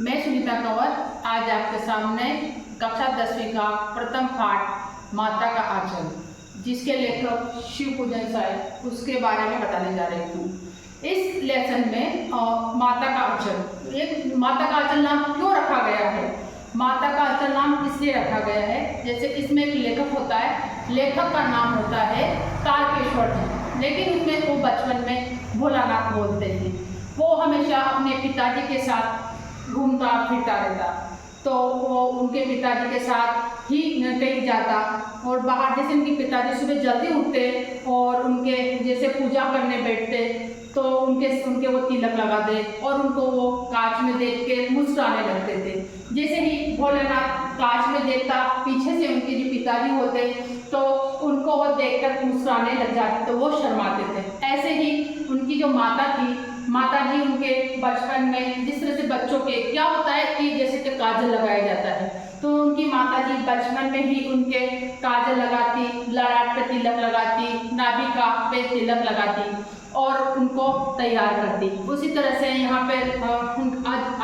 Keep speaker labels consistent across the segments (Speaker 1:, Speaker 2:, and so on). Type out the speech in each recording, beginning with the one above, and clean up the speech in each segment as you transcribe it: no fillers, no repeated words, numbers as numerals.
Speaker 1: मैं सुनीता कंवर आज आपके सामने कक्षा 10वीं का प्रथम पाठ माता का आंचल, जिसके लेखक शिव पूजन साहिब, उसके बारे में बताने जा रही हूँ। इस लेसन में माता का आंचल, एक माता का आंचल नाम क्यों रखा गया है? माता का आंचल नाम इसलिए रखा गया है, जैसे इसमें एक लेखक होता है, लेखक का नाम होता है तारकेश्वर जी, लेकिन उसमें वो बचपन में भोलानाथ बोलते हैं। वो हमेशा अपने पिताजी के साथ घूमता फिरता रहता, तो वो उनके पिताजी के साथ ही कहीं जाता और बाहर, जैसे उनके पिताजी सुबह जल्दी उठते और उनके जैसे पूजा करने बैठते तो उनके वो तिलक लगा दे और उनको वो कांच में देख के मुस्कुराने लगते थे। जैसे ही भोलेनाथ कांच में देखता, पीछे से उनके जो पिताजी होते तो उनको वो देखकर मुस्कुराने लग जाते, तो वो शर्माते थे। ऐसे ही उनकी जो माता थी, माता जी उनके बचपन में जिस तरह से बच्चों के क्या होता है कि जैसे कि काजल लगाया जाता है, तो उनकी माता जी बचपन में ही उनके काजल लगाती, ललाट पे तिलक लगाती, नाभिका पे तिलक लगाती और उनको तैयार करती। उसी तरह से यहाँ पे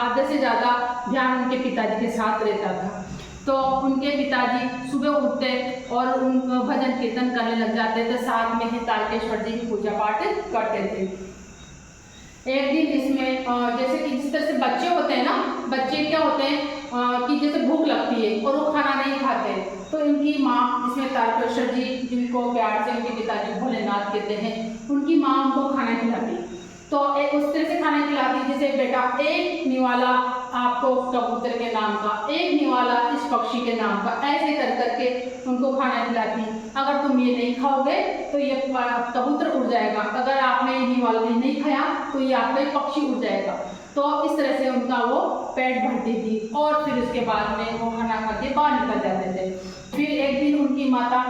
Speaker 1: आधे से ज़्यादा ध्यान उनके पिताजी के साथ रहता था। तो उनके पिताजी सुबह उठते और उन भजन कीर्तन करने लग जाते थे, साथ में ही तारकेश्वर जी की पूजा पाठ करते थे। एक दिन इसमें जैसे कि जिस तरह से बच्चे होते हैं ना, बच्चे क्या होते हैं कि जैसे भूख लगती है और वो खाना नहीं खाते, तो इनकी माँ, इसमें तारकेश्वर जी जिनको प्यार से उनके पिताजी भोलेनाथ कहते हैं, उनकी माँ उनको खाना खिलाती। तो उस तरह से खाना खिलाती जैसे बेटा एक निवाला आपको कबूतर के नाम का, एक निवाला इस पक्षी के नाम का, ऐसे कर करके उनको खाना खिलाती। अगर तुम ये नहीं खाओगे तो ये कबूतर उड़ जाएगा, अगर आपने ये निवाला नहीं खाया तो ये आपका ये पक्षी उड़ जाएगा। तो इस तरह से उनका वो पेट भरती थी और फिर उसके बाद में वो खाना खा के बाहर निकल जाते थे। फिर एक दिन उनकी माता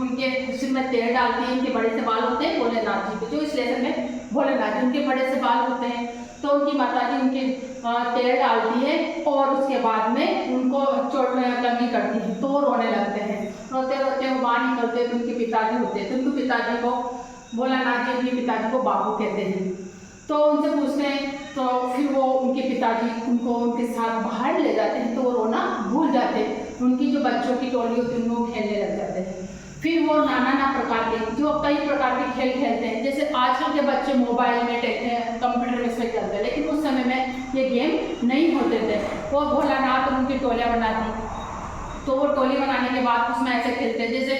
Speaker 1: उनके सिर में तेल डालती है, उनके बड़े से बाल होते हैं भोलेनाथ जी के, जो इस लेसन में भोलेनाथ जी उनके बड़े से बाल होते हैं, तो उनकी माता जी उनके तेल डालती है और उसके बाद में उनको चोट करनी करती है, तो वो रोने लगते हैं। रोते रोते वो बाहर निकलते हैं तो उनके पिताजी होते हैं, तो उनके पिताजी को भोलानाथ जी उनके पिताजी को बाबू कहते हैं। तो उनसे पूछते हैं, तो फिर वो उनके पिताजी उनको उनके साथ बाहर ले जाते हैं, तो वो रोना भूल जाते हैं। उनकी जो बच्चों की टोली होती है उनको खेलने लग जाते हैं। फिर वो नाना प्रकार के जो कई प्रकार के खेल खेलते हैं, जैसे आजकल के बच्चे मोबाइल में कंप्यूटर में इसमें खेलते हैं, लेकिन उस समय में ये गेम नहीं होते थे। वो भोलानाथ और उनकी टोलियाँ बनाती, तो वो टोली बनाने के बाद उसमें ऐसे खेलते हैं जैसे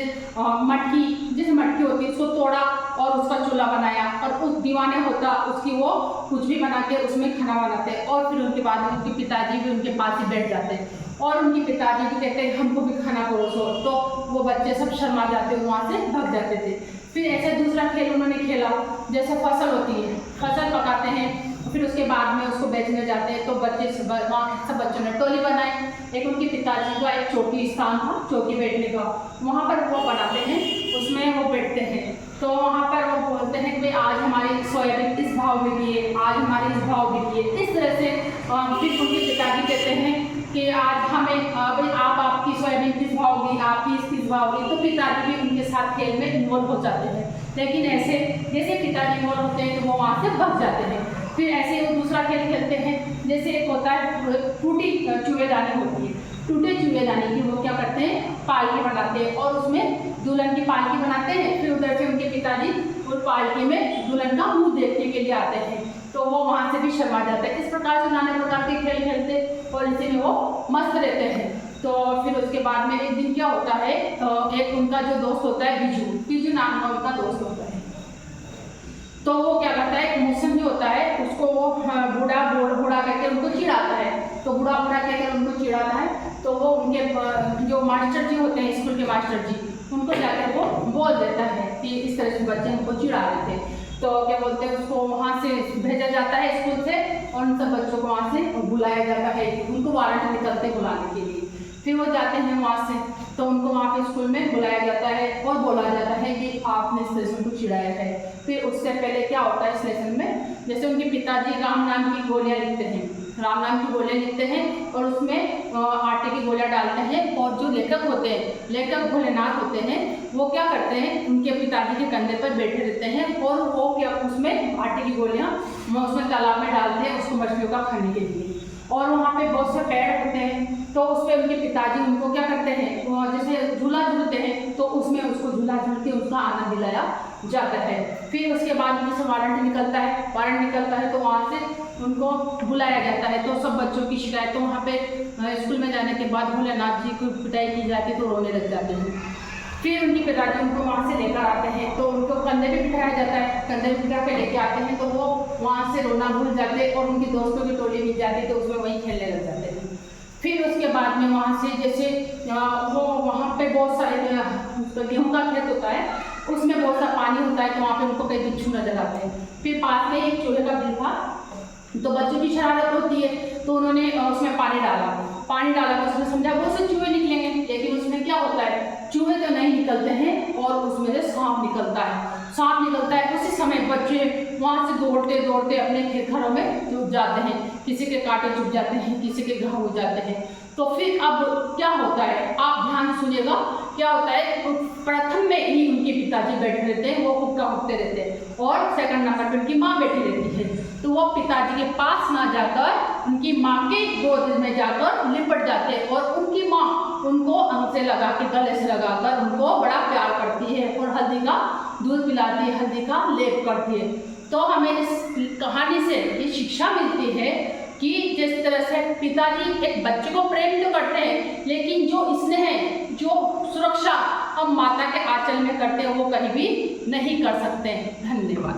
Speaker 1: मटकी होती है उसको तोड़ा और उसका चूल्हा बनाया, और उस दीवाने होता उसकी वो कुछ भी बना के उसमें खाना बनाते, और फिर उनके बाद में उनके पिताजी भी उनके पास ही बैठ जाते और उनके पिताजी भी कहते हैं हमको भी खाना परोसो, तो वो बच्चे सब शर्मा जाते वहाँ से भाग जाते थे। फिर ऐसे दूसरा खेल उन्होंने खेला, जैसे फसल होती है, फसल पकाते हैं, फिर उसके बाद में उसको बेचने जाते हैं, तो बच्चे सब बच्चों ने टोली बनाई। एक उनके पिताजी का एक चौकी स्थान था, चौकी बैठने का, वहाँ पर वो बनाते हैं, उसमें वो बैठते हैं। तो वहाँ पर वो बोलते हैं कि भाई आज हमारी सोयाबीन इस भाव में दिए, आज हमारी इस भाव में दिए, इस तरह से। फिर उनके पिताजी कहते हैं कि आज हमें भाई आपकी सोयाबीन किस भाव होगी, आपकी किस भाव होगी, तो पिताजी भी उनके साथ खेल में इन्वॉल्व हो जाते हैं। लेकिन ऐसे जैसे पिताजी इन्वॉल्व होते हैं तो वो वहाँ से भाग जाते हैं। फिर ऐसे वो दूसरा खेल खेलते हैं, जैसे एक होता है टूटी चूहेदानी होती है, टूटे चूहेदानी की वो क्या करते हैं पालकी बनाते हैं और उसमें दुल्हन की पालकी बनाते हैं। फिर उधर से उनके पिताजी उस पालकी में दुल्हन का मुंह देखने के लिए आते हैं, तो वो वहाँ से भी शर्मा जाते हैं। इस प्रकार से नाना प्रकार के खेल खेलते और इसी में वो मस्त रहते हैं। तो फिर उसके बाद में एक दिन क्या होता है, एक उनका जो दोस्त होता है बीजू नाम का उनका दोस्त होता है, तो वो क्या करता है, मौसम जो होता है उसको वो बूढ़ा करके उनको चिढ़ाता है, तो बूढ़ा कहकर उनको चिढ़ाता है, तो वो उनके जो मास्टर जी होते हैं, स्कूल के मास्टर जी, उनको जाकर वो बोल देता है कि इस तरह से बच्चे उनको चिढ़ा रहे थे। तो क्या बोलते हैं, उसको वहाँ से भेजा जाता है स्कूल से और उन सब बच्चों को वहाँ से बुलाया जाता है, उनको वारंट निकलते बुलाने के लिए। फिर वो जाते हैं वहाँ से, तो उनको वहाँ पे स्कूल में बुलाया जाता है और बोला जाता है कि आपने इस तरह से उनको चिढ़ाया है। फिर उससे पहले क्या होता है इस लेसन में, जैसे उनके पिताजी राम नाम की गोलियाँ लिखते हैं, राम नाम की गोलियाँ लिखते हैं और उसमें आटे की गोलियाँ डालते हैं, और जो लेखक होते हैं, लेखक भोलेनाथ होते हैं, वो क्या करते हैं उनके पिताजी के कंधे पर बैठे रहते हैं और वो क्या उसमें आटे की गोलियाँ उसमें तालाब में डालते हैं उसको मछलियों का खाने के लिए। और वहाँ पे बहुत से पेड़ होते हैं, तो उस पर उनके पिताजी उनको क्या करते हैं, जैसे झूला झूलते हैं, तो उसमें उसको झूला झूल के उसका आनंद दिलाया जाता है। फिर उसके बाद जैसे वारंट निकलता है तो वहाँ से उनको बुलाया जाता है। तो सब बच्चों की शिकायत, तो वहाँ पे स्कूल में जाने के बाद भोलेनाथ जी को पिटाई की जाती है तो रोने लग जाते हैं। फिर उनके पिताजी उनको वहाँ से लेकर आते हैं, तो उनको कंधे पे बिठाया जाता है, कंधे पे बिठा के लेके आते हैं, तो वो वहाँ से रोना भूल जाते हैं और उनकी दोस्तों की टोली मिल जाती है, तो उसमें वहीं खेलने लग जाते हैं। फिर उसके बाद में वहाँ से जैसे वो वहाँ पे बहुत सारे गेहूँ का खेत होता है, उसमें बहुत सा पानी होता है, तो वहाँ पे उनको कई बिच्छू नजर आते हैं। फिर पास में एक चूहे का बिल था, तो बच्चों की शरारत होती है, तो उन्होंने उसमें पानी डाला तो उसने समझा वो से चूहे निकलेंगे, लेकिन उसमें क्या होता है, चूहे तो नहीं निकलते हैं और उसमें से सांप निकलता है। उसी समय बच्चे वहाँ से दौड़ते दौड़ते अपने घरों में छुप जाते हैं, किसी के कांटे चुभ जाते हैं, किसी के घाव हो जाते हैं। तो फिर अब क्या होता है, आप ध्यान से सुनिएगा, क्या होता है, प्रथम में ही उनके पिताजी बैठे रहते हैं, वो हुक्का हुक्ते रहते हैं, और सेकंड नंबर पर उनकी माँ बैठी रहती है। तो वो पिताजी के पास ना जाकर उनकी माँ के गोद में जाकर लिपट जाते हैं, और उनकी माँ उनको अंग से लगा के, गले से लगाकर उनको बड़ा प्यार करती है और हल्दी का दूध पिलाती है, हल्दी का लेप करती है। तो हमें इस कहानी से ये शिक्षा मिलती है कि जिस तरह से पिताजी एक बच्चे को प्रेम तो करते हैं, लेकिन जो स्नेह, जो सुरक्षा हम माता के आंचल में करते हैं, वो कहीं भी नहीं कर सकते हैं। धन्यवाद।